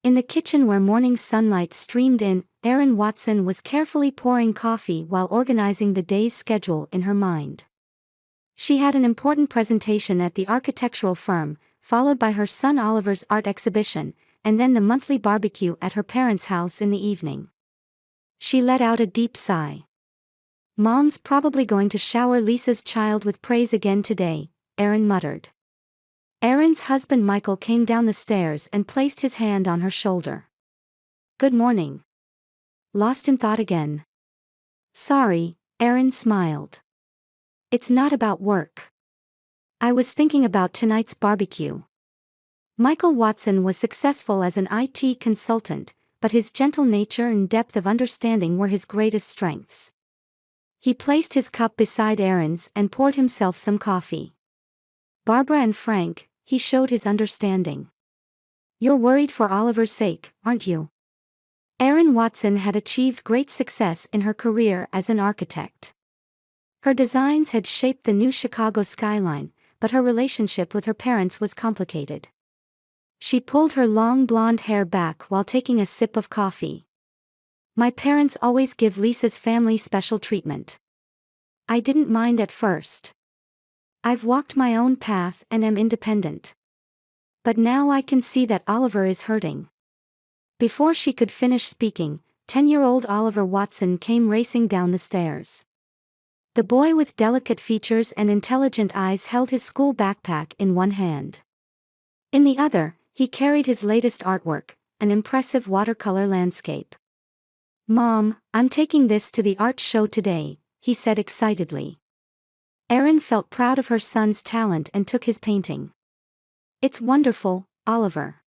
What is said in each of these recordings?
In the kitchen where morning sunlight streamed in, Erin Watson was carefully pouring coffee while organizing the day's schedule in her mind. She had an important presentation at the architectural firm, followed by her son Oliver's art exhibition, and then the monthly barbecue at her parents' house in the evening. She let out a deep sigh. "Mom's probably going to shower Lisa's child with praise again today," Erin muttered. Erin's husband Michael came down the stairs and placed his hand on her shoulder. "Good morning." "Lost in thought again?" "Sorry," Erin smiled. "It's not about work. I was thinking about tonight's barbecue." Michael Watson was successful as an IT consultant, but his gentle nature and depth of understanding were his greatest strengths. He placed his cup beside Erin's and poured himself some coffee. "Barbara and Frank," he showed his understanding. "You're worried for Oliver's sake, aren't you?" Erin Watson had achieved great success in her career as an architect. Her designs had shaped the new Chicago skyline, but her relationship with her parents was complicated. She pulled her long blonde hair back while taking a sip of coffee. "My parents always give Lisa's family special treatment. I didn't mind at first. I've walked my own path and am independent. But now I can see that Oliver is hurting." Before she could finish speaking, 10-year-old Oliver Watson came racing down the stairs. The boy with delicate features and intelligent eyes held his school backpack in one hand. In the other, he carried his latest artwork, an impressive watercolor landscape. "Mom, I'm taking this to the art show today," he said excitedly. Erin felt proud of her son's talent and took his painting. "It's wonderful, Oliver.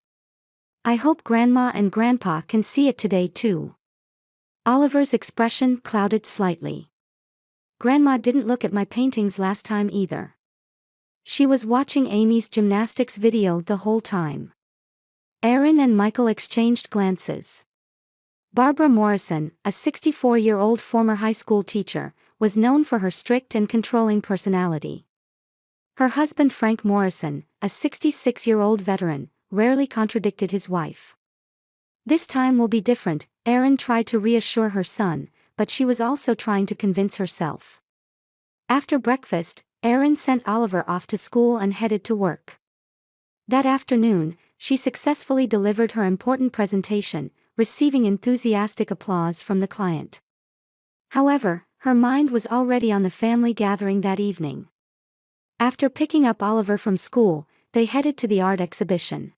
I hope Grandma and Grandpa can see it today too." Oliver's expression clouded slightly. "Grandma didn't look at my paintings last time either. She was watching Amy's gymnastics video the whole time." Erin and Michael exchanged glances. Barbara Morrison, a 64-year-old former high school teacher, was known for her strict and controlling personality. Her husband Frank Morrison, a 66-year-old veteran, rarely contradicted his wife. "This time will be different," Erin tried to reassure her son, but she was also trying to convince herself. After breakfast, Erin sent Oliver off to school and headed to work. That afternoon, she successfully delivered her important presentation, receiving enthusiastic applause from the client. However, her mind was already on the family gathering that evening. After picking up Oliver from school, they headed to the art exhibition.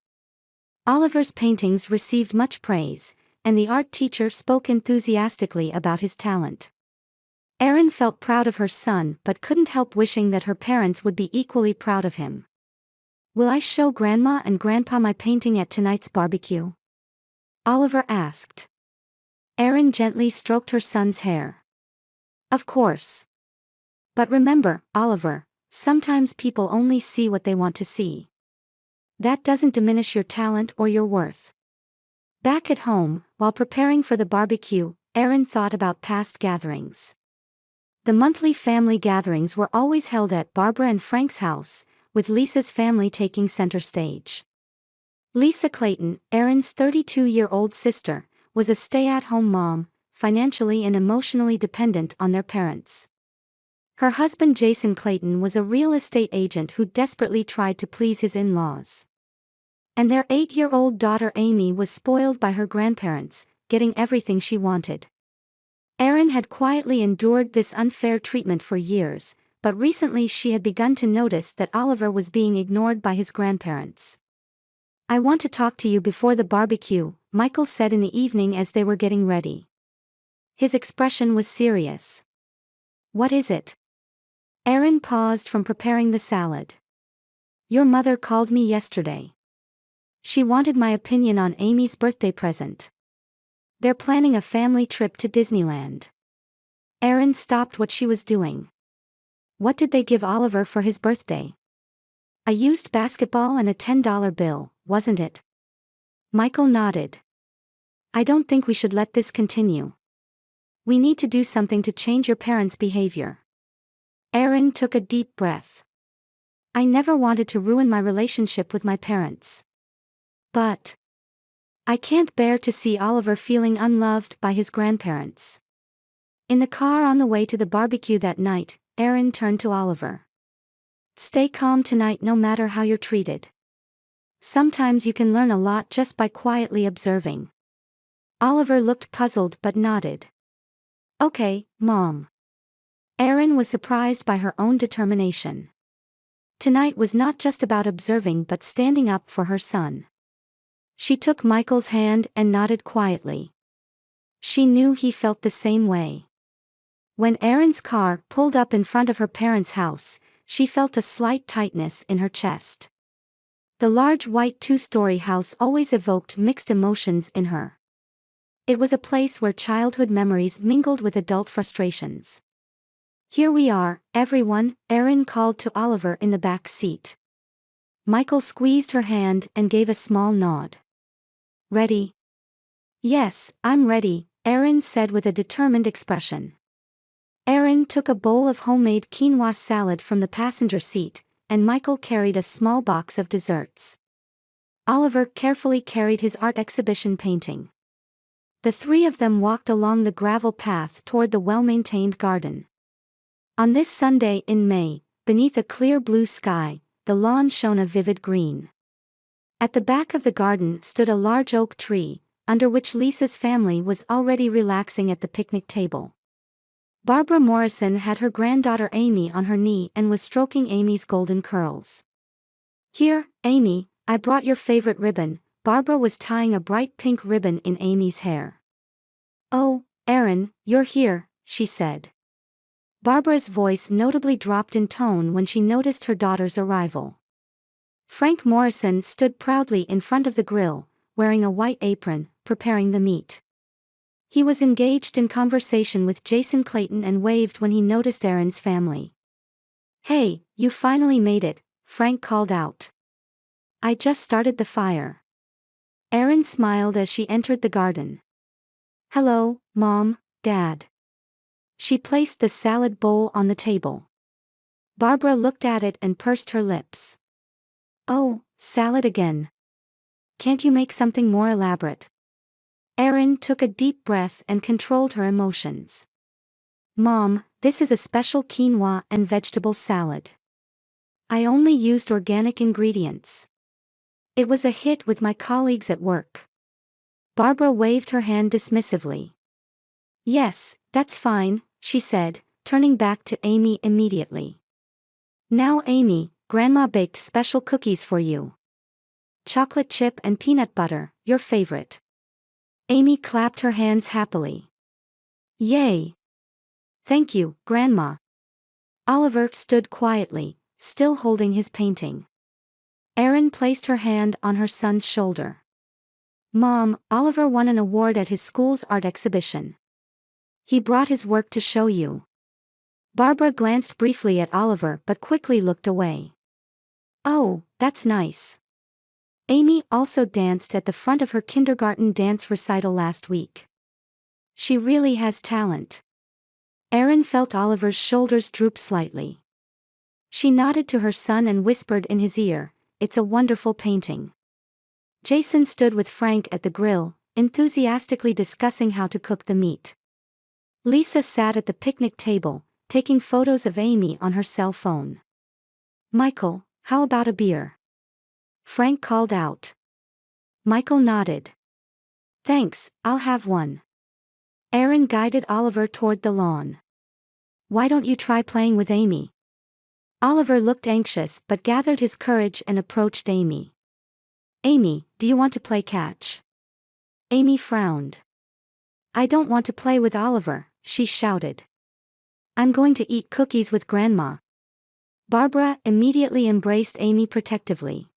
Oliver's paintings received much praise, and the art teacher spoke enthusiastically about his talent. Erin felt proud of her son but couldn't help wishing that her parents would be equally proud of him. "Will I show Grandma and Grandpa my painting at tonight's barbecue?" Oliver asked. Erin gently stroked her son's hair. "Of course. But remember, Oliver, sometimes people only see what they want to see. That doesn't diminish your talent or your worth." Back at home, while preparing for the barbecue, Erin thought about past gatherings. The monthly family gatherings were always held at Barbara and Frank's house, with Lisa's family taking center stage. Lisa Clayton, Erin's 32-year-old sister, was a stay-at-home mom, financially and emotionally dependent on their parents. Her husband Jason Clayton was a real estate agent who desperately tried to please his in-laws. And their 8-year-old daughter Amy was spoiled by her grandparents, getting everything she wanted. Erin had quietly endured this unfair treatment for years, but recently she had begun to notice that Oliver was being ignored by his grandparents. "I want to talk to you before the barbecue," Michael said in the evening as they were getting ready. His expression was serious. "What is it?" Erin paused from preparing the salad. "Your mother called me yesterday. She wanted my opinion on Amy's birthday present. They're planning a family trip to Disneyland." Erin stopped what she was doing. "What did they give Oliver for his birthday?" "A used basketball and a $10 bill, wasn't it?" Michael nodded. "I don't think we should let this continue. We need to do something to change your parents' behavior." Erin took a deep breath. "I never wanted to ruin my relationship with my parents. But I can't bear to see Oliver feeling unloved by his grandparents. In the car on the way to the barbecue that night, Aaron turned to Oliver. Stay calm tonight no matter how you're treated. Sometimes you can learn a lot just by quietly observing. Oliver looked puzzled but nodded. Okay, Mom. Aaron was surprised by her own determination. Tonight was not just about observing but standing up for her son. She took Michael's hand and nodded quietly. She knew he felt the same way. When Erin's car pulled up in front of her parents' house, she felt a slight tightness in her chest. The large white two-story house always evoked mixed emotions in her. It was a place where childhood memories mingled with adult frustrations. Here we are, everyone, Erin called to Oliver in the back seat. Michael squeezed her hand and gave a small nod. Ready? Yes, I'm ready, Erin said with a determined expression. Erin took a bowl of homemade quinoa salad from the passenger seat, and Michael carried a small box of desserts. Oliver carefully carried his art exhibition painting. The three of them walked along the gravel path toward the well-maintained garden. On this Sunday in May, beneath a clear blue sky, the lawn shone a vivid green. At the back of the garden stood a large oak tree, under which Lisa's family was already relaxing at the picnic table. Barbara Morrison had her granddaughter Amy on her knee and was stroking Amy's golden curls. Here, Amy, I brought your favorite ribbon. Barbara was tying a bright pink ribbon in Amy's hair. Oh, Erin, you're here, she said. Barbara's voice notably dropped in tone when she noticed her daughter's arrival. Frank Morrison stood proudly in front of the grill, wearing a white apron, preparing the meat. He was engaged in conversation with Jason Clayton and waved when he noticed Erin's family. Hey, you finally made it, Frank called out. I just started the fire. Erin smiled as she entered the garden. Hello, Mom, Dad. She placed the salad bowl on the table. Barbara looked at it and pursed her lips. Oh, salad again. Can't you make something more elaborate? Erin took a deep breath and controlled her emotions. Mom, this is a special quinoa and vegetable salad. I only used organic ingredients. It was a hit with my colleagues at work. Barbara waved her hand dismissively. Yes, that's fine, she said, turning back to Amy immediately. Now Amy, Grandma baked special cookies for you. Chocolate chip and peanut butter, your favorite. Amy clapped her hands happily. Yay! Thank you, Grandma. Oliver stood quietly, still holding his painting. Erin placed her hand on her son's shoulder. Mom, Oliver won an award at his school's art exhibition. He brought his work to show you. Barbara glanced briefly at Oliver but quickly looked away. Oh, that's nice. Amy also danced at the front of her kindergarten dance recital last week. She really has talent. Erin felt Oliver's shoulders droop slightly. She nodded to her son and whispered in his ear, It's a wonderful painting. Jason stood with Frank at the grill, enthusiastically discussing how to cook the meat. Lisa sat at the picnic table, taking photos of Amy on her cell phone. Michael, how about a beer? Frank called out. Michael nodded. Thanks, I'll have one. Erin guided Oliver toward the lawn. Why don't you try playing with Amy? Oliver looked anxious but gathered his courage and approached Amy. Amy, do you want to play catch? Amy frowned. I don't want to play with Oliver, she shouted. I'm going to eat cookies with Grandma. Barbara immediately embraced Amy protectively.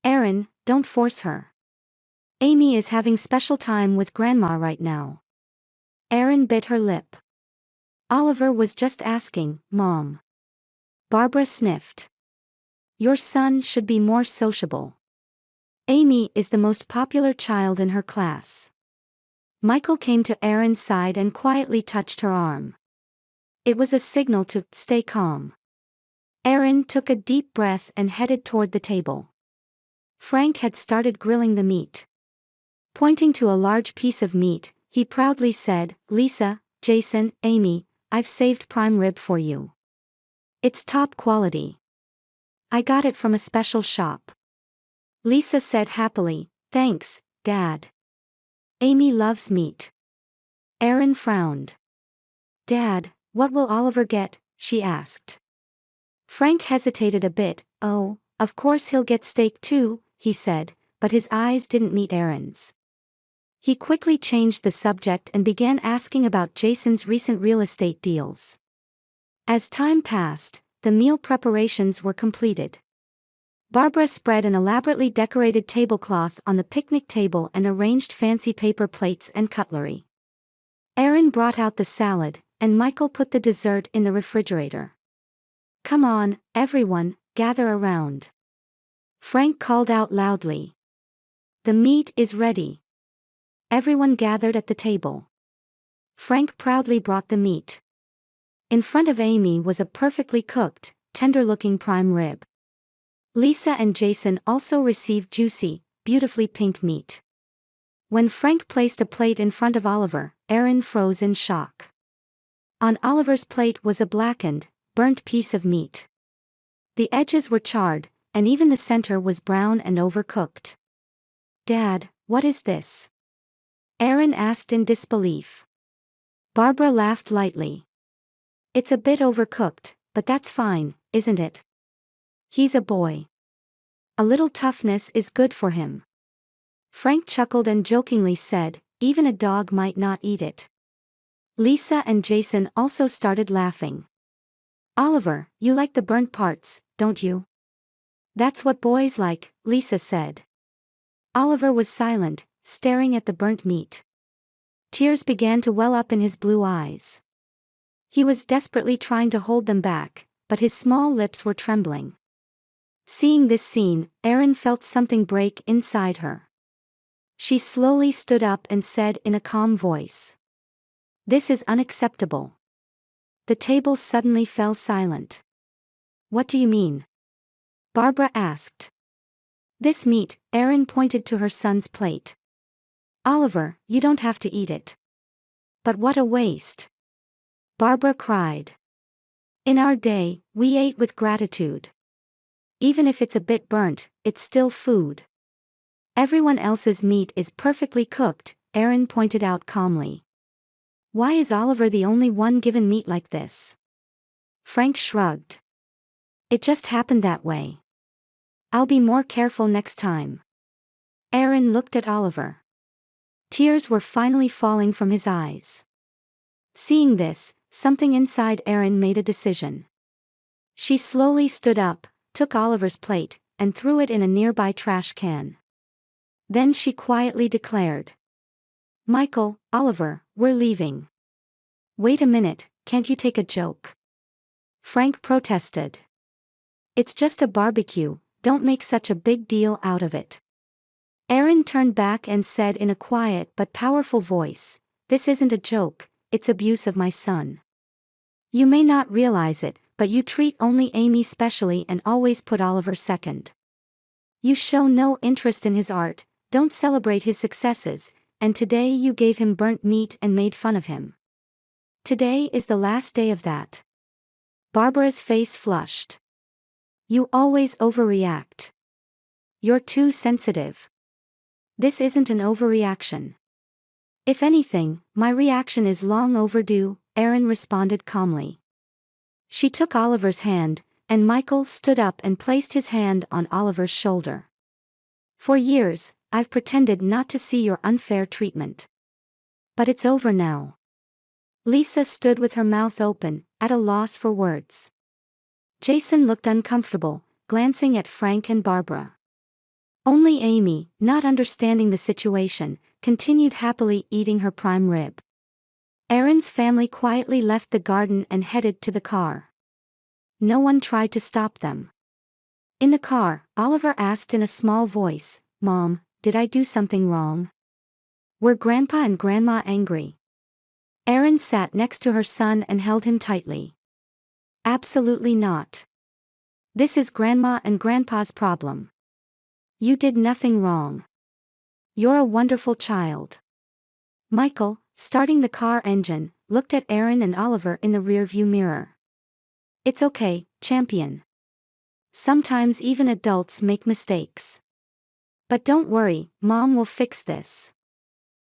Erin, don't force her. Amy is having special time with Grandma right now. Erin bit her lip. Oliver was just asking, Mom. Barbara sniffed. Your son should be more sociable. Amy is the most popular child in her class. Michael came to Erin's side and quietly touched her arm. It was a signal to stay calm. Erin took a deep breath and headed toward the table. Frank had started grilling the meat. Pointing to a large piece of meat, he proudly said, "Lisa, Jason, Amy, I've saved prime rib for you. It's top quality. I got it from a special shop." Lisa said happily, "Thanks, Dad. Amy loves meat." Erin frowned. "Dad, what will Oliver get?" she asked. Frank hesitated a bit. "Oh, of course he'll get steak too," he said, but his eyes didn't meet Erin's. He quickly changed the subject and began asking about Jason's recent real estate deals. As time passed, the meal preparations were completed. Barbara spread an elaborately decorated tablecloth on the picnic table and arranged fancy paper plates and cutlery. Erin brought out the salad, and Michael put the dessert in the refrigerator. "Come on, everyone, gather around," Frank called out loudly. "The meat is ready." Everyone gathered at the table. Frank proudly brought the meat. In front of Amy was a perfectly cooked, tender-looking prime rib. Lisa and Jason also received juicy, beautifully pink meat. When Frank placed a plate in front of Oliver, Erin froze in shock. On Oliver's plate was a blackened, burnt piece of meat. The edges were charred, and even the center was brown and overcooked. "Dad, what is this?" Erin asked in disbelief. Barbara laughed lightly. "It's a bit overcooked, but that's fine, isn't it? He's a boy. A little toughness is good for him." Frank chuckled and jokingly said, "Even a dog might not eat it." Lisa and Jason also started laughing. "Oliver, you like the burnt parts, don't you?" "That's what boys like," Lisa said. Oliver was silent, staring at the burnt meat. Tears began to well up in his blue eyes. He was desperately trying to hold them back, but his small lips were trembling. Seeing this scene, Erin felt something break inside her. She slowly stood up and said in a calm voice, "This is unacceptable." The table suddenly fell silent. "What do you mean?" Barbara asked. "This meat," Erin pointed to her son's plate. "Oliver, you don't have to eat it." "But what a waste!" Barbara cried. "In our day, we ate with gratitude. Even if it's a bit burnt, it's still food." "Everyone else's meat is perfectly cooked," Erin pointed out calmly. "Why is Oliver the only one given meat like this?" Frank shrugged. "It just happened that way. I'll be more careful next time." Erin looked at Oliver. Tears were finally falling from his eyes. Seeing this, something inside Erin made a decision. She slowly stood up, took Oliver's plate, and threw it in a nearby trash can. Then she quietly declared, "Michael, Oliver, we're leaving." "Wait a minute, can't you take a joke?" Frank protested. "It's just a barbecue, don't make such a big deal out of it." Erin turned back and said in a quiet but powerful voice, "This isn't a joke, it's abuse of my son. You may not realize it, but you treat only Amy specially and always put Oliver second. You show no interest in his art, don't celebrate his successes, and today you gave him burnt meat and made fun of him. Today is the last day of that." Barbara's face flushed. "You always overreact. You're too sensitive." "This isn't an overreaction. If anything, my reaction is long overdue," Erin responded calmly. She took Oliver's hand, and Michael stood up and placed his hand on Oliver's shoulder. "For years, I've pretended not to see your unfair treatment. But it's over now." Lisa stood with her mouth open, at a loss for words. Jason looked uncomfortable, glancing at Frank and Barbara. Only Amy, not understanding the situation, continued happily eating her prime rib. Erin's family quietly left the garden and headed to the car. No one tried to stop them. In the car, Oliver asked in a small voice, "Mom, did I do something wrong? Were Grandpa and Grandma angry?" Erin sat next to her son and held him tightly. "Absolutely not. This is Grandma and Grandpa's problem. You did nothing wrong." You're a wonderful child. Michael, starting the car engine, looked at Erin and Oliver in the rearview mirror. It's okay, champion. Sometimes even adults make mistakes. But don't worry, Mom will fix this.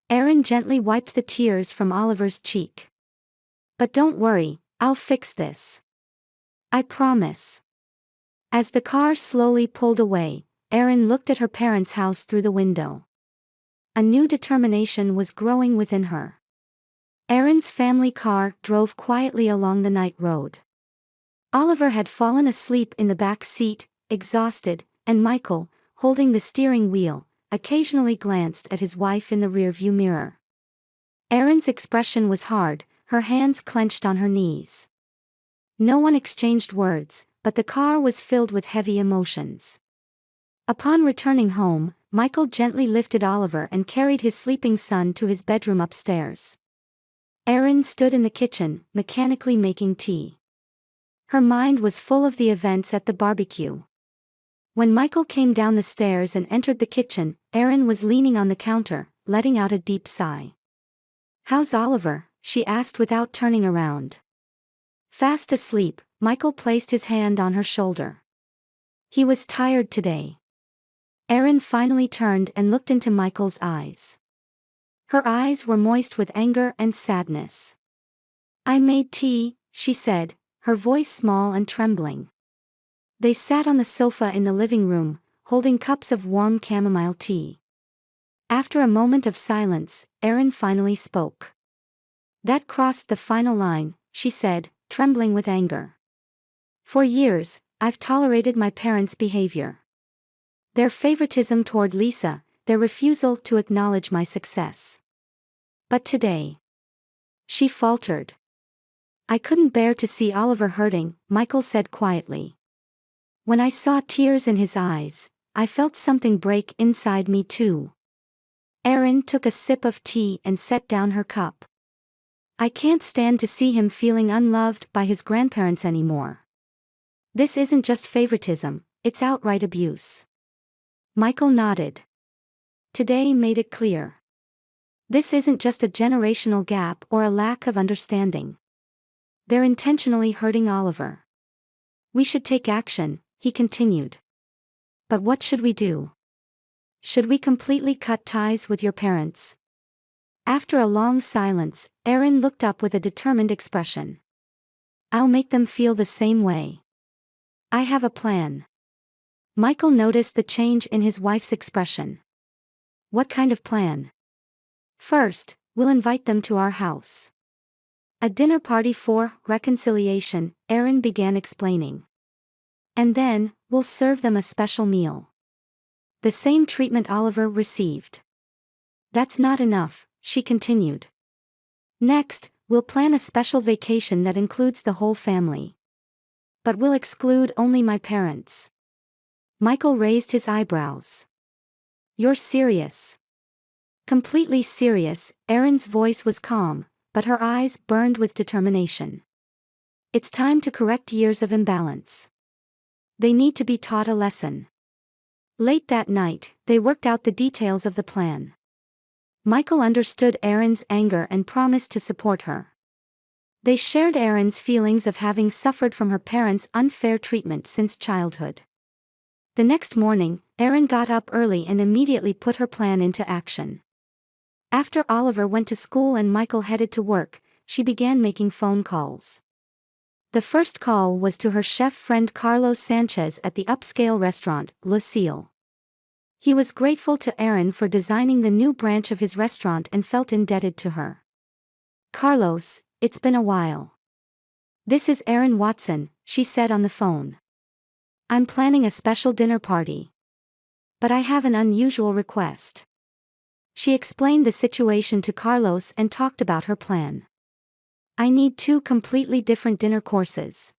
Erin gently wiped the tears from Oliver's cheek. But don't worry, I'll fix this. I promise. As the car slowly pulled away, Erin looked at her parents' house through the window. A new determination was growing within her. Erin's family car drove quietly along the night road. Oliver had fallen asleep in the back seat, exhausted, and Michael, holding the steering wheel, occasionally glanced at his wife in the rearview mirror. Erin's expression was hard, her hands clenched on her knees. No one exchanged words, but the car was filled with heavy emotions. Upon returning home, Michael gently lifted Oliver and carried his sleeping son to his bedroom upstairs. Erin stood in the kitchen, mechanically making tea. Her mind was full of the events at the barbecue. When Michael came down the stairs and entered the kitchen, Erin was leaning on the counter, letting out a deep sigh. "How's Oliver?" she asked without turning around. Fast asleep, Michael placed his hand on her shoulder. He was tired today. Erin finally turned and looked into Michael's eyes. Her eyes were moist with anger and sadness. "I made tea," she said, her voice small and trembling. They sat on the sofa in the living room, holding cups of warm chamomile tea. After a moment of silence, Erin finally spoke. "That crossed the final line," she said, trembling with anger. "For years, I've tolerated my parents' behavior. Their favoritism toward Lisa, their refusal to acknowledge my success. But today..." She faltered. "I couldn't bear to see Oliver hurting," Michael said quietly. "When I saw tears in his eyes, I felt something break inside me too." Erin took a sip of tea and set down her cup. "I can't stand to see him feeling unloved by his grandparents anymore. This isn't just favoritism, it's outright abuse." Michael nodded. Today made it clear. This isn't just a generational gap or a lack of understanding. They're intentionally hurting Oliver. "We should take action," he continued. "But what should we do? Should we completely cut ties with your parents?" After a long silence, Erin looked up with a determined expression. "I'll make them feel the same way. I have a plan." Michael noticed the change in his wife's expression. "What kind of plan?" "First, we'll invite them to our house. A dinner party for reconciliation," Erin began explaining. "And then, we'll serve them a special meal. The same treatment Oliver received." "That's not enough," she continued. "Next, we'll plan a special vacation that includes the whole family. But we'll exclude only my parents." Michael raised his eyebrows. "You're serious?" Completely serious, Erin's voice was calm, but her eyes burned with determination. "It's time to correct years of imbalance. They need to be taught a lesson." Late that night, they worked out the details of the plan. Michael understood Erin's anger and promised to support her. They shared Erin's feelings of having suffered from her parents' unfair treatment since childhood. The next morning, Erin got up early and immediately put her plan into action. After Oliver went to school and Michael headed to work, she began making phone calls. The first call was to her chef friend Carlos Sanchez at the upscale restaurant, Lucille. He was grateful to Erin for designing the new branch of his restaurant and felt indebted to her. "Carlos, it's been a while. This is Erin Watson," she said on the phone. "I'm planning a special dinner party. But I have an unusual request." She explained the situation to Carlos and talked about her plan. "I need 2 completely different dinner courses.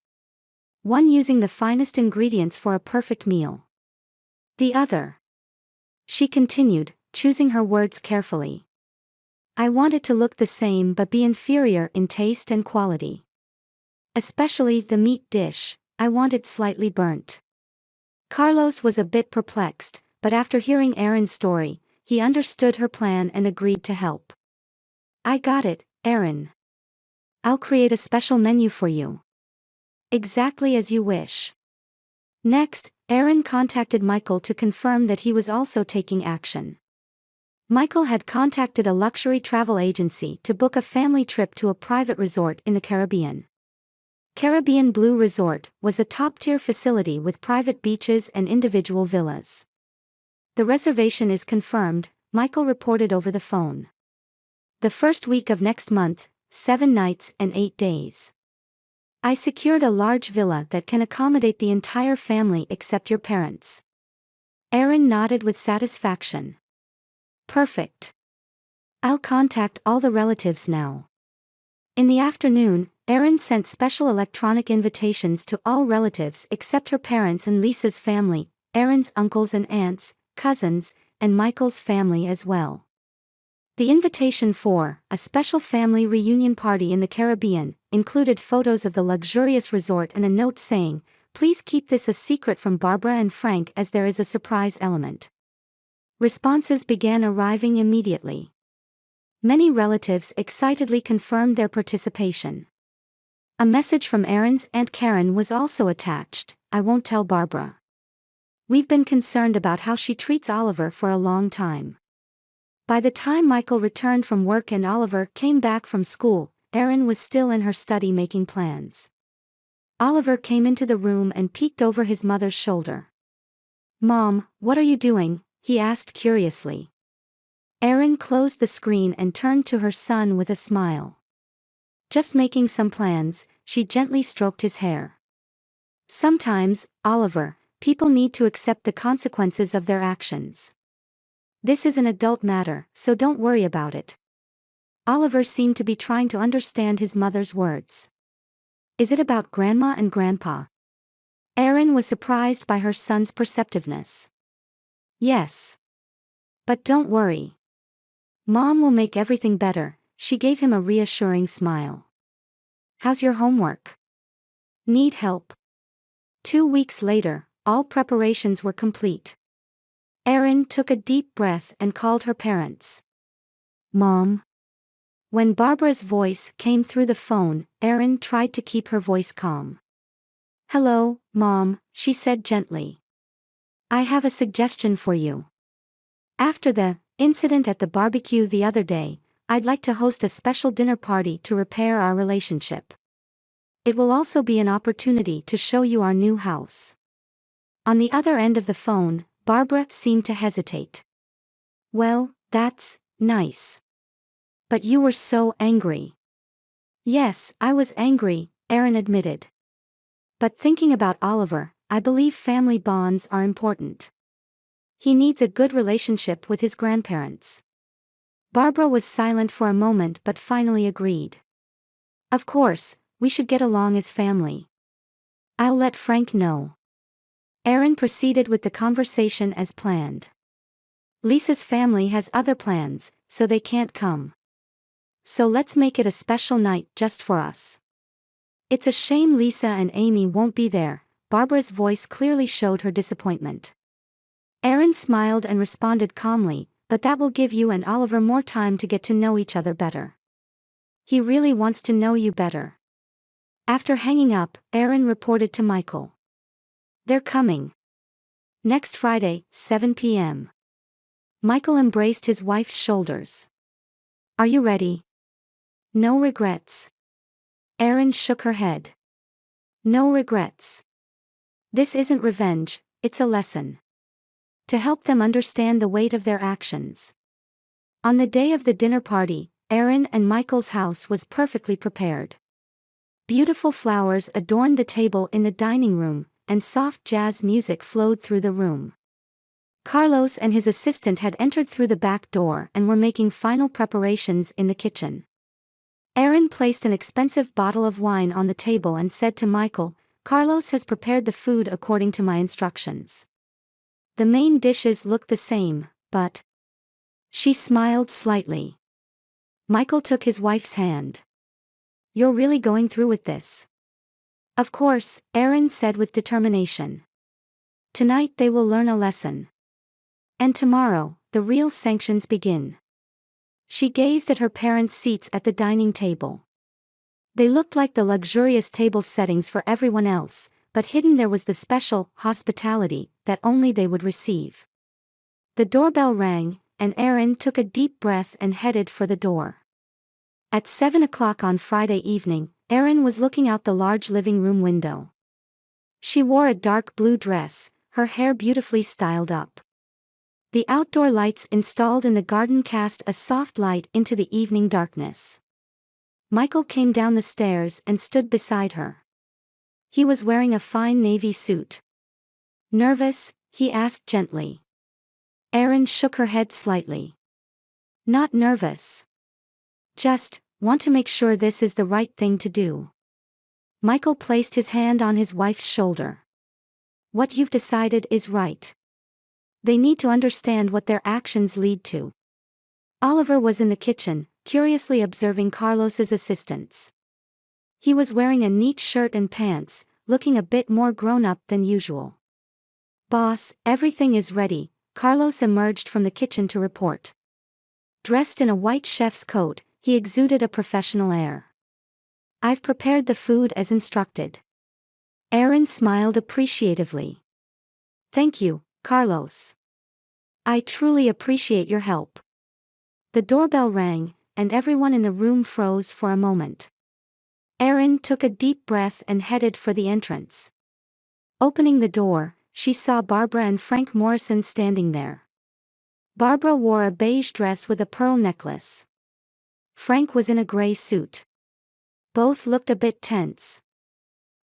One using the finest ingredients for a perfect meal. The other," she continued, choosing her words carefully, "I want it to look the same but be inferior in taste and quality. Especially the meat dish, I want it slightly burnt." Carlos was a bit perplexed, but after hearing Erin's story, he understood her plan and agreed to help. "I got it, Erin. I'll create a special menu for you. Exactly as you wish." Next, Erin contacted Michael to confirm that he was also taking action. Michael had contacted a luxury travel agency to book a family trip to a private resort in the Caribbean. Caribbean Blue Resort was a top-tier facility with private beaches and individual villas. "The reservation is confirmed," Michael reported over the phone. "The first week of next month, 7 nights and 8 days. I secured a large villa that can accommodate the entire family except your parents." Erin nodded with satisfaction. "Perfect. I'll contact all the relatives now." In the afternoon, Erin sent special electronic invitations to all relatives except her parents and Lisa's family, Erin's uncles and aunts, cousins, and Michael's family as well. The invitation for a special family reunion party in the Caribbean included photos of the luxurious resort and a note saying, "Please keep this a secret from Barbara and Frank as there is a surprise element." Responses began arriving immediately. Many relatives excitedly confirmed their participation. A message from Erin's Aunt Karen was also attached. "I won't tell Barbara. We've been concerned about how she treats Oliver for a long time." By the time Michael returned from work and Oliver came back from school, Erin was still in her study making plans. Oliver came into the room and peeked over his mother's shoulder. "Mom, what are you doing?" he asked curiously. Erin closed the screen and turned to her son with a smile. "Just making some plans," she gently stroked his hair. "Sometimes, Oliver, people need to accept the consequences of their actions. This is an adult matter, so don't worry about it." Oliver seemed to be trying to understand his mother's words. "Is it about Grandma and Grandpa?" Erin was surprised by her son's perceptiveness. "Yes. But don't worry. Mom will make everything better," she gave him a reassuring smile. "How's your homework? Need help?" 2 weeks later, all preparations were complete. Erin took a deep breath and called her parents. "Mom?" When Barbara's voice came through the phone, Erin tried to keep her voice calm. "Hello, Mom," she said gently. "I have a suggestion for you. After the incident at the barbecue the other day, I'd like to host a special dinner party to repair our relationship. It will also be an opportunity to show you our new house." On the other end of the phone, Barbara seemed to hesitate. "Well, that's nice. But you were so angry." "Yes, I was angry," Erin admitted. "But thinking about Oliver, I believe family bonds are important. He needs a good relationship with his grandparents." Barbara was silent for a moment but finally agreed. "Of course, we should get along as family. I'll let Frank know." Erin proceeded with the conversation as planned. "Lisa's family has other plans, so they can't come. So let's make it a special night just for us." "It's a shame Lisa and Amy won't be there," Barbara's voice clearly showed her disappointment. Erin smiled and responded calmly, "But that will give you and Oliver more time to get to know each other better. He really wants to know you better." After hanging up, Erin reported to Michael. "They're coming. Next Friday, 7 p.m. Michael embraced his wife's shoulders. "Are you ready?" "No regrets." Erin shook her head. "No regrets. This isn't revenge, it's a lesson. To help them understand the weight of their actions." On the day of the dinner party, Erin and Michael's house was perfectly prepared. Beautiful flowers adorned the table in the dining room, and soft jazz music flowed through the room. Carlos and his assistant had entered through the back door and were making final preparations in the kitchen. Erin placed an expensive bottle of wine on the table and said to Michael, "Carlos has prepared the food according to my instructions. The main dishes look the same, but..." She smiled slightly. Michael took his wife's hand. "You're really going through with this?" "Of course," Erin said with determination. "Tonight they will learn a lesson. And tomorrow, the real sanctions begin. She gazed at her parents' seats at the dining table. They looked like the luxurious table settings for everyone else, but hidden there was the special hospitality that only they would receive. The doorbell rang, and Erin took a deep breath and headed for the door. At 7 o'clock on Friday evening, Erin was looking out the large living room window. She wore a dark blue dress, her hair beautifully styled up. The outdoor lights installed in the garden cast a soft light into the evening darkness. Michael came down the stairs and stood beside her. He was wearing a fine navy suit. "Nervous?" he asked gently. Erin shook her head slightly. "Not nervous. Just want to make sure this is the right thing to do." Michael placed his hand on his wife's shoulder. "What you've decided is right. They need to understand what their actions lead to." Oliver was in the kitchen, curiously observing Carlos's assistants. He was wearing a neat shirt and pants, looking a bit more grown-up than usual. "Boss, everything is ready," Carlos emerged from the kitchen to report. Dressed in a white chef's coat, he exuded a professional air. "I've prepared the food as instructed." Erin smiled appreciatively. "Thank you, Carlos. I truly appreciate your help." The doorbell rang, and everyone in the room froze for a moment. Erin took a deep breath and headed for the entrance. Opening the door, she saw Barbara and Frank Morrison standing there. Barbara wore a beige dress with a pearl necklace. Frank was in a gray suit. Both looked a bit tense.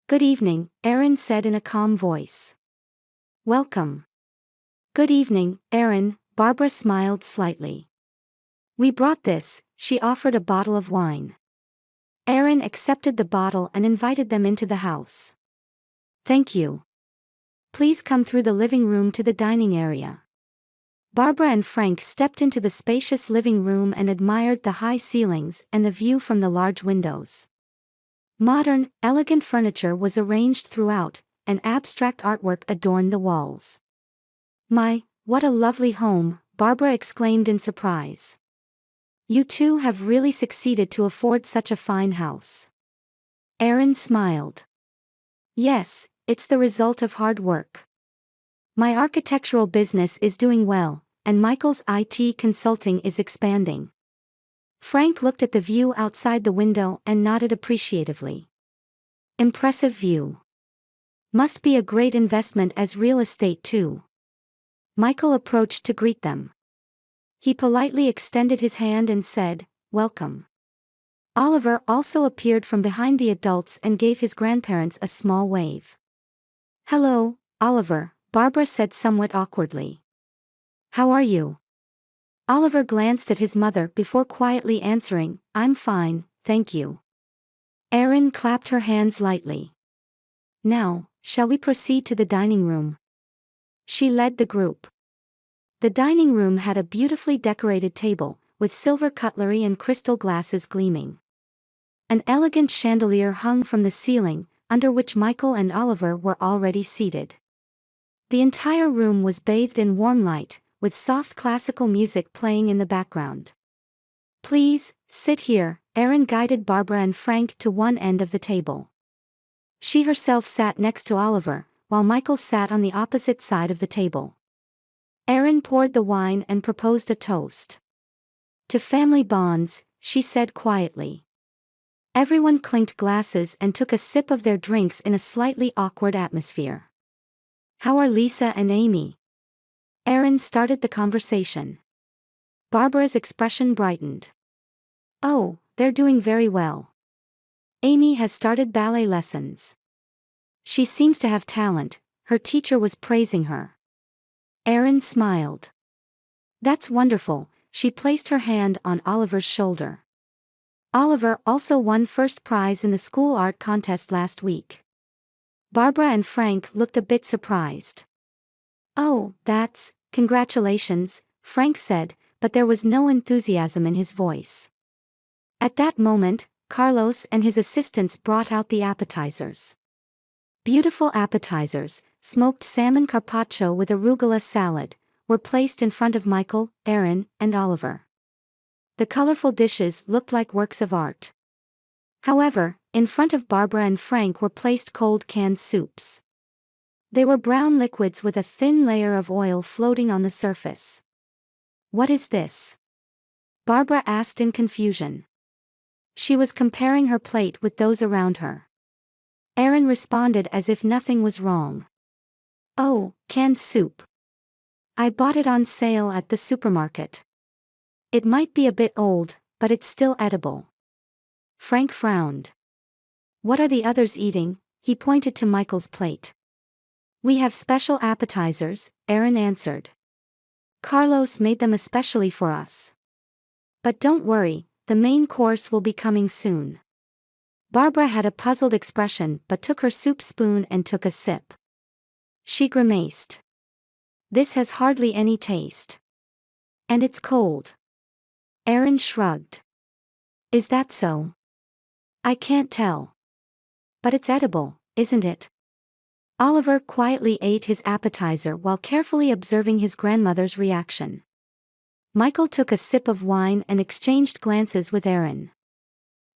"Good evening," Erin said in a calm voice. "Welcome." "Good evening, Erin," Barbara smiled slightly. "We brought this," she offered a bottle of wine. Erin accepted the bottle and invited them into the house. "Thank you. Please come through the living room to the dining area." Barbara and Frank stepped into the spacious living room and admired the high ceilings and the view from the large windows. Modern, elegant furniture was arranged throughout, and abstract artwork adorned the walls. "My, what a lovely home," Barbara exclaimed in surprise. "You two have really succeeded to afford such a fine house." Erin smiled. "Yes, it's the result of hard work. My architectural business is doing well, and Michael's IT consulting is expanding." Frank looked at the view outside the window and nodded appreciatively. "Impressive view. Must be a great investment as real estate too." Michael approached to greet them. He politely extended his hand and said, "Welcome." Oliver also appeared from behind the adults and gave his grandparents a small wave. "Hello, Oliver," Barbara said somewhat awkwardly. "How are you?" Oliver glanced at his mother before quietly answering, "I'm fine, thank you." Erin clapped her hands lightly. "Now, shall we proceed to the dining room?" She led the group. The dining room had a beautifully decorated table, with silver cutlery and crystal glasses gleaming. An elegant chandelier hung from the ceiling, under which Michael and Oliver were already seated. The entire room was bathed in warm light, with soft classical music playing in the background. "Please, sit here," Erin guided Barbara and Frank to one end of the table. She herself sat next to Oliver, while Michael sat on the opposite side of the table. Erin poured the wine and proposed a toast. "To family bonds," she said quietly. Everyone clinked glasses and took a sip of their drinks in a slightly awkward atmosphere. "How are Lisa and Amy?" Erin started the conversation. Barbara's expression brightened. "Oh, they're doing very well. Amy has started ballet lessons. She seems to have talent," her teacher was praising her. Erin smiled. "That's wonderful," she placed her hand on Oliver's shoulder. "Oliver also won first prize in the school art contest last week." Barbara and Frank looked a bit surprised. "Oh, congratulations," Frank said, but there was no enthusiasm in his voice. At that moment, Carlos and his assistants brought out the appetizers. Beautiful appetizers, smoked salmon carpaccio with arugula salad, were placed in front of Michael, Aaron, and Oliver. The colorful dishes looked like works of art. However, in front of Barbara and Frank were placed cold canned soups. They were brown liquids with a thin layer of oil floating on the surface. "What is this?" Barbara asked in confusion. She was comparing her plate with those around her. Aaron responded as if nothing was wrong. "Oh, canned soup. I bought it on sale at the supermarket. It might be a bit old, but it's still edible." Frank frowned. "What are the others eating?" He pointed to Michael's plate. "We have special appetizers," Aaron answered. "Carlos made them especially for us. But don't worry, the main course will be coming soon." Barbara had a puzzled expression but took her soup spoon and took a sip. She grimaced. "This has hardly any taste. And it's cold." Aaron shrugged. "Is that so?" "I can't tell. But it's edible, isn't it?" Oliver quietly ate his appetizer while carefully observing his grandmother's reaction. Michael took a sip of wine and exchanged glances with Aaron.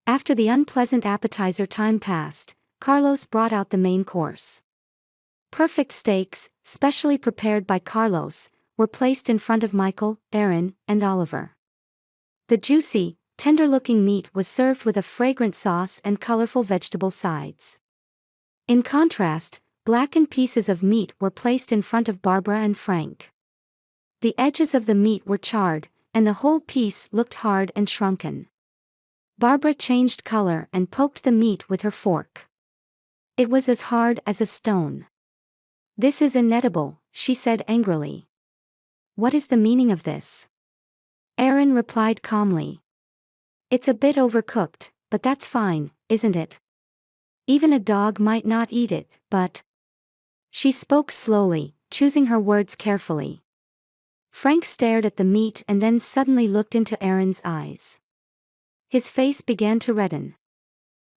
After the unpleasant appetizer time passed, Carlos brought out the main course. Perfect steaks, specially prepared by Carlos, were placed in front of Michael, Aaron, and Oliver. The juicy, tender-looking meat was served with a fragrant sauce and colorful vegetable sides. In contrast, blackened pieces of meat were placed in front of Barbara and Frank. The edges of the meat were charred, and the whole piece looked hard and shrunken. Barbara changed color and poked the meat with her fork. It was as hard as a stone. "This is inedible," she said angrily. "What is the meaning of this?" Aaron replied calmly. "It's a bit overcooked, but that's fine, isn't it? Even a dog might not eat it, but..." She spoke slowly, choosing her words carefully. Frank stared at the meat and then suddenly looked into Aaron's eyes. His face began to redden.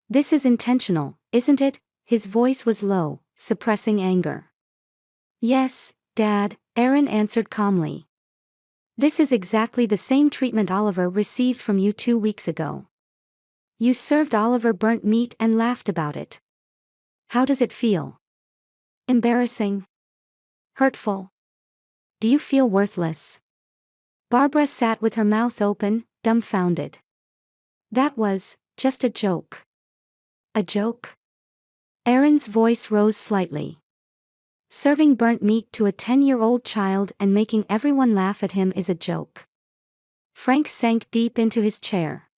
"This is intentional, isn't it?" His voice was low, suppressing anger. "Yes, Dad," Aaron answered calmly. "This is exactly the same treatment Oliver received from you 2 weeks ago. You served Oliver burnt meat and laughed about it. How does it feel? Embarrassing? Hurtful? Do you feel worthless?" Barbara sat with her mouth open, dumbfounded. "That was just a joke." "A joke?" Aaron's voice rose slightly. "Serving burnt meat to a 10-year-old child and making everyone laugh at him is a joke." Frank sank deep into his chair.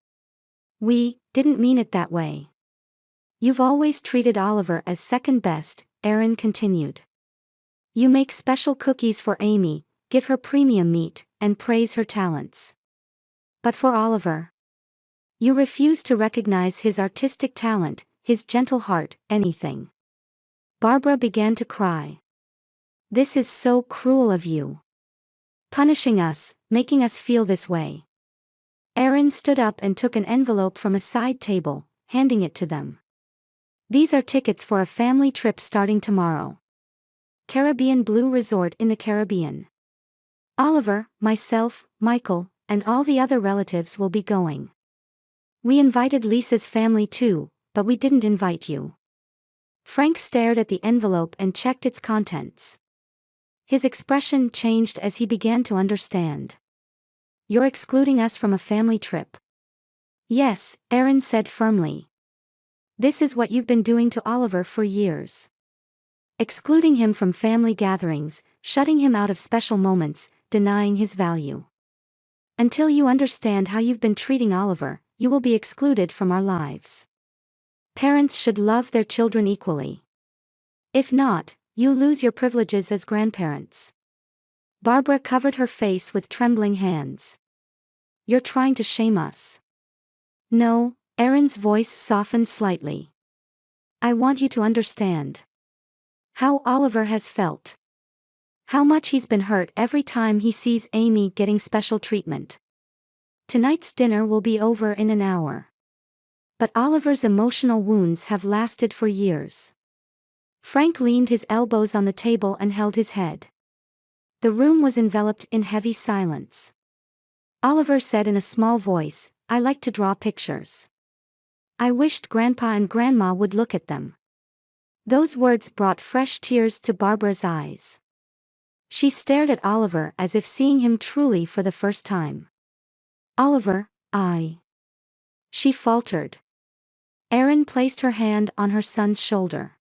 "We didn't mean it that way. You've always treated Oliver as second best," Aaron continued. "You make special cookies for Amy, give her premium meat, and praise her talents. But for Oliver, you refuse to recognize his artistic talent, his gentle heart, anything." Barbara began to cry. "This is so cruel of you. Punishing us, making us feel this way." Aaron stood up and took an envelope from a side table, handing it to them. "These are tickets for a family trip starting tomorrow. Caribbean Blue Resort in the Caribbean. Oliver, myself, Michael, and all the other relatives will be going. We invited Lisa's family too, but we didn't invite you." Frank stared at the envelope and checked its contents. His expression changed as he began to understand. "You're excluding us from a family trip?" "Yes," Aaron said firmly. "This is what you've been doing to Oliver for years. Excluding him from family gatherings, shutting him out of special moments, denying his value. Until you understand how you've been treating Oliver, you will be excluded from our lives. Parents should love their children equally. If not, you lose your privileges as grandparents." Barbara covered her face with trembling hands. "You're trying to shame us." "No," Aaron's voice softened slightly. "I want you to understand how Oliver has felt. How much he's been hurt every time he sees Amy getting special treatment. Tonight's dinner will be over in an hour. But Oliver's emotional wounds have lasted for years." Frank leaned his elbows on the table and held his head. The room was enveloped in heavy silence. Oliver said in a small voice, "I like to draw pictures. I wished Grandpa and Grandma would look at them." Those words brought fresh tears to Barbara's eyes. She stared at Oliver as if seeing him truly for the first time. "Oliver, she faltered. Erin placed her hand on her son's shoulder.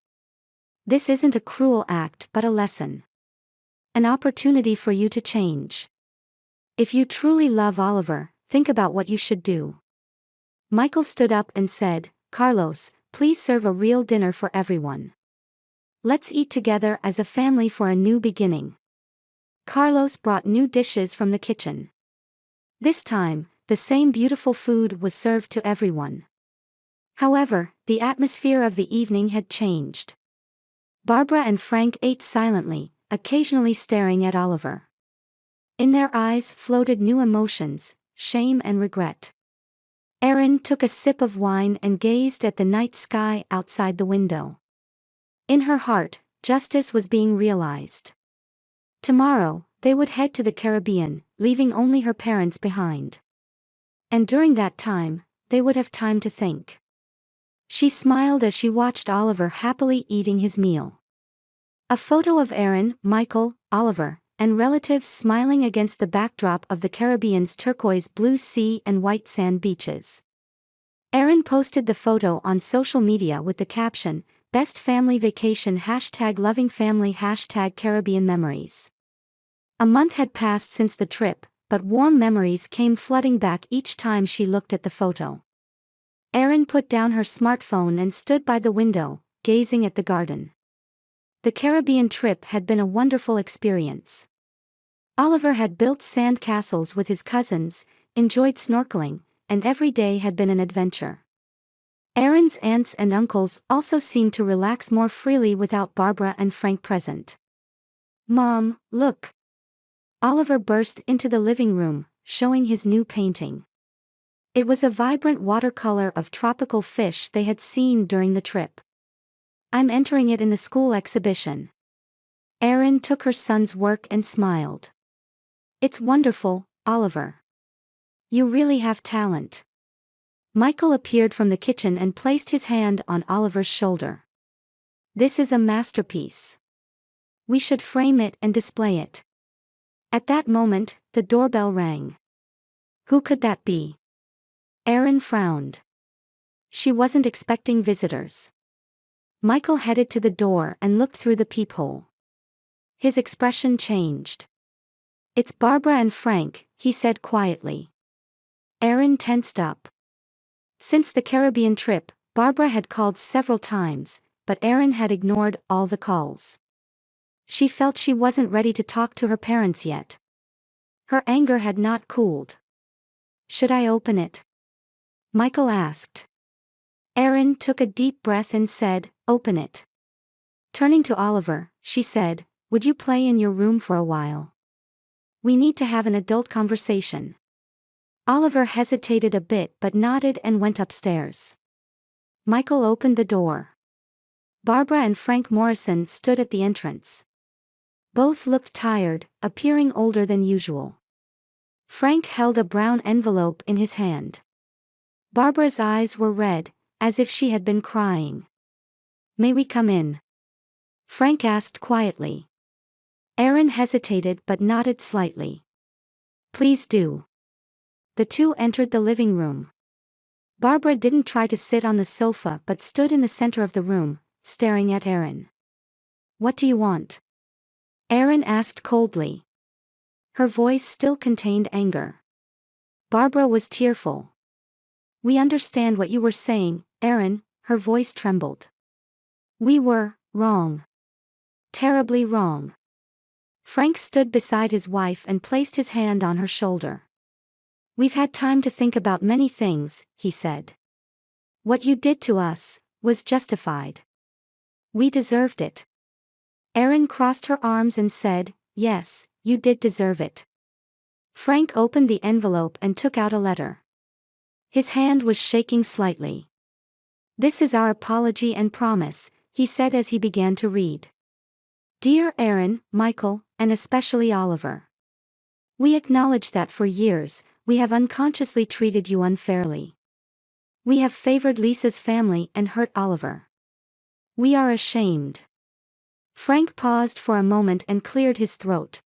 "This isn't a cruel act but a lesson. An opportunity for you to change. If you truly love Oliver, think about what you should do." Michael stood up and said, "Carlos, please serve a real dinner for everyone. Let's eat together as a family for a new beginning." Carlos brought new dishes from the kitchen. This time, the same beautiful food was served to everyone. However, the atmosphere of the evening had changed. Barbara and Frank ate silently, occasionally staring at Oliver. In their eyes floated new emotions, shame and regret. Erin took a sip of wine and gazed at the night sky outside the window. In her heart, justice was being realized. Tomorrow, they would head to the Caribbean, leaving only her parents behind. And during that time, they would have time to think. She smiled as she watched Oliver happily eating his meal. A photo of Erin, Michael, Oliver, and relatives smiling against the backdrop of the Caribbean's turquoise blue sea and white sand beaches. Erin posted the photo on social media with the caption, "Best Family Vacation #LovingFamily #Caribbean Memories." A month had passed since the trip, but warm memories came flooding back each time she looked at the photo. Erin put down her smartphone and stood by the window, gazing at the garden. The Caribbean trip had been a wonderful experience. Oliver had built sand castles with his cousins, enjoyed snorkeling, and every day had been an adventure. Erin's aunts and uncles also seemed to relax more freely without Barbara and Frank present. "Mom, look!" Oliver burst into the living room, showing his new painting. It was a vibrant watercolor of tropical fish they had seen during the trip. "I'm entering it in the school exhibition." Erin took her son's work and smiled. "It's wonderful, Oliver. You really have talent." Michael appeared from the kitchen and placed his hand on Oliver's shoulder. "This is a masterpiece. We should frame it and display it." At that moment, the doorbell rang. Who could that be? Erin frowned. She wasn't expecting visitors. Michael headed to the door and looked through the peephole. His expression changed. "It's Barbara and Frank," he said quietly. Erin tensed up. Since the Caribbean trip, Barbara had called several times, but Erin had ignored all the calls. She felt she wasn't ready to talk to her parents yet. Her anger had not cooled. "Should I open it?" Michael asked. Erin took a deep breath and said, "Open it." Turning to Oliver, she said, "Would you play in your room for a while? We need to have an adult conversation." Oliver hesitated a bit but nodded and went upstairs. Michael opened the door. Barbara and Frank Morrison stood at the entrance. Both looked tired, appearing older than usual. Frank held a brown envelope in his hand. Barbara's eyes were red, as if she had been crying. "May we come in?" Frank asked quietly. Erin hesitated but nodded slightly. "Please do." The two entered the living room. Barbara didn't try to sit on the sofa but stood in the center of the room, staring at Erin. "What do you want?" Erin asked coldly. Her voice still contained anger. Barbara was tearful. "We understand what you were saying, Erin," her voice trembled. "We were wrong. Terribly wrong." Frank stood beside his wife and placed his hand on her shoulder. "We've had time to think about many things," he said. "What you did to us was justified. We deserved it." Erin crossed her arms and said, "Yes, you did deserve it." Frank opened the envelope and took out a letter. His hand was shaking slightly. "This is our apology and promise," he said as he began to read. Dear Erin, Michael, and especially Oliver. We acknowledge that for years, we have unconsciously treated you unfairly. We have favored Lisa's family and hurt Oliver. We are ashamed. Frank paused for a moment and cleared his throat.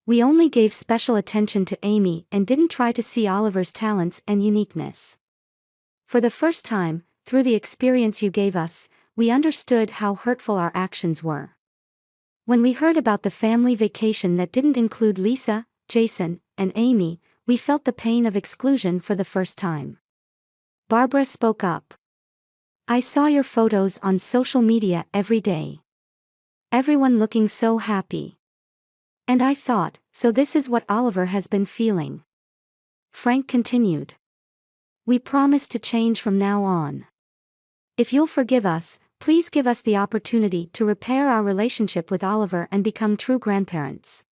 We only gave special attention to Amy and didn't try to see Oliver's talents and uniqueness. For the first time, through the experience you gave us, we understood how hurtful our actions were. When we heard about the family vacation that didn't include Lisa, Jason, and Amy, we felt the pain of exclusion for the first time. Barbara spoke up. I saw your photos on social media every day. Everyone looking so happy. And I thought, so this is what Oliver has been feeling. Frank continued. We promise to change from now on. If you'll forgive us, please give us the opportunity to repair our relationship with Oliver and become true grandparents.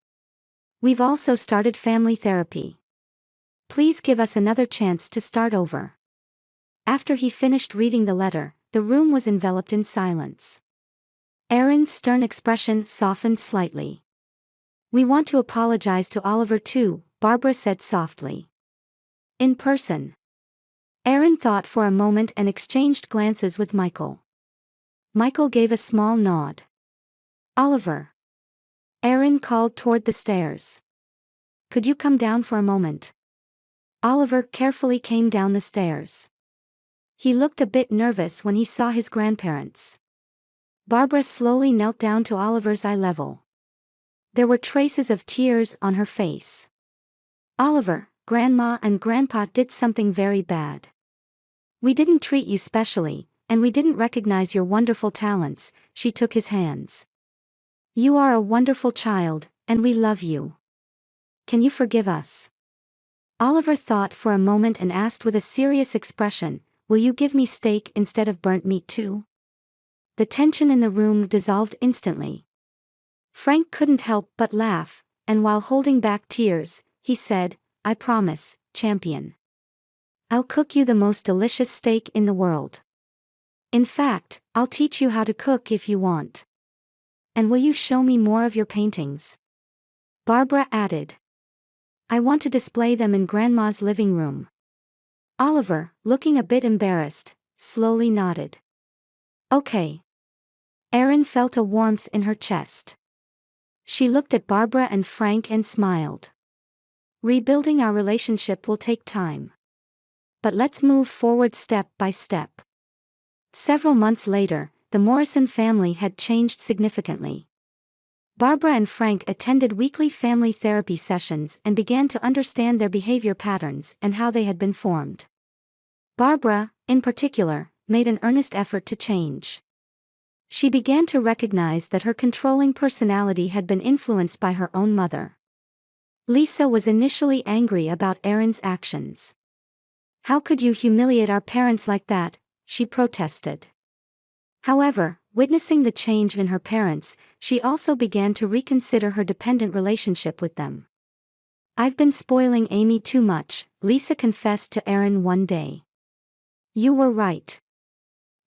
We've also started family therapy. Please give us another chance to start over. After he finished reading the letter, the room was enveloped in silence. Erin's stern expression softened slightly. We want to apologize to Oliver too, Barbara said softly. In person. Erin thought for a moment and exchanged glances with Michael. Michael gave a small nod. Oliver. Erin called toward the stairs. Could you come down for a moment? Oliver carefully came down the stairs. He looked a bit nervous when he saw his grandparents. Barbara slowly knelt down to Oliver's eye level. There were traces of tears on her face. Oliver, Grandma and Grandpa did something very bad. We didn't treat you specially, and we didn't recognize your wonderful talents, she took his hands. You are a wonderful child, and we love you. Can you forgive us? Oliver thought for a moment and asked with a serious expression, will you give me steak instead of burnt meat too? The tension in the room dissolved instantly. Frank couldn't help but laugh, and while holding back tears, he said, I promise, champion. I'll cook you the most delicious steak in the world. In fact, I'll teach you how to cook if you want. And will you show me more of your paintings? Barbara added. I want to display them in Grandma's living room. Oliver, looking a bit embarrassed, slowly nodded. Okay. Erin felt a warmth in her chest. She looked at Barbara and Frank and smiled. Rebuilding our relationship will take time. But let's move forward step by step. Several months later, the Morrison family had changed significantly. Barbara and Frank attended weekly family therapy sessions and began to understand their behavior patterns and how they had been formed. Barbara, in particular, made an earnest effort to change. She began to recognize that her controlling personality had been influenced by her own mother. Lisa was initially angry about Erin's actions. How could you humiliate our parents like that? She protested. However, witnessing the change in her parents, she also began to reconsider her dependent relationship with them. I've been spoiling Amy too much, Lisa confessed to Erin one day. You were right.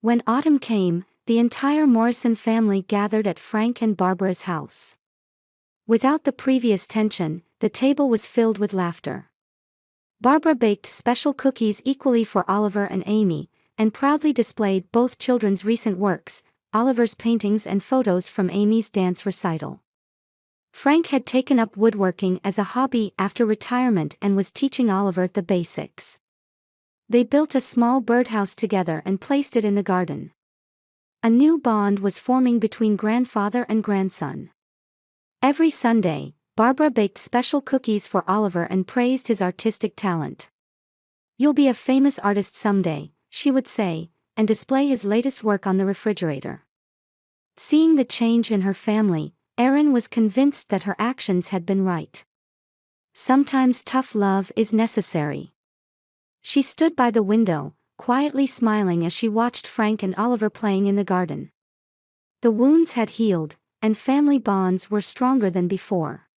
When autumn came, the entire Morrison family gathered at Frank and Barbara's house. Without the previous tension, the table was filled with laughter. Barbara baked special cookies equally for Oliver and Amy, and proudly displayed both children's recent works, Oliver's paintings and photos from Amy's dance recital. Frank had taken up woodworking as a hobby after retirement and was teaching Oliver the basics. They built a small birdhouse together and placed it in the garden. A new bond was forming between grandfather and grandson. Every Sunday, Barbara baked special cookies for Oliver and praised his artistic talent. You'll be a famous artist someday, she would say, and display his latest work on the refrigerator. Seeing the change in her family, Erin was convinced that her actions had been right. Sometimes tough love is necessary. She stood by the window, quietly smiling as she watched Frank and Oliver playing in the garden. The wounds had healed, and family bonds were stronger than before.